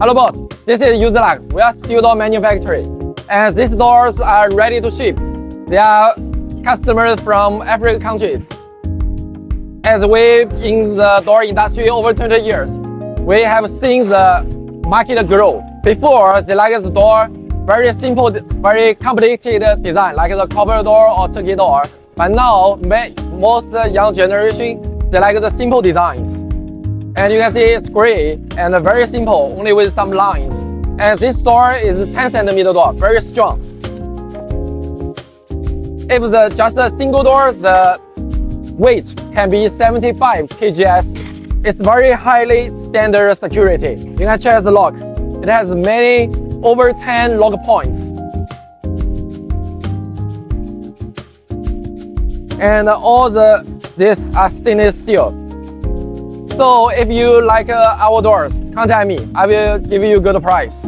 Hello boss, this is USELUCK. We are steel door manufacturer, and these doors are ready to ship. They are customers from African countries. As we in the door industry over 20 years, we have seen the market grow. Before, they like the door very simple, very complicated design, like the copper door or turkey door. But now, most young generation, they like the simple designs. And you can see it's gray and very simple, only with some lines. And this door is 10 centimeter door, very strong. If just a single door, the weight can be 75 kgs. It's very highly standard security. You can check the lock. It has many over 10 lock points. And all these are stainless steel. So if you like our doors, contact me. I will give you a good price.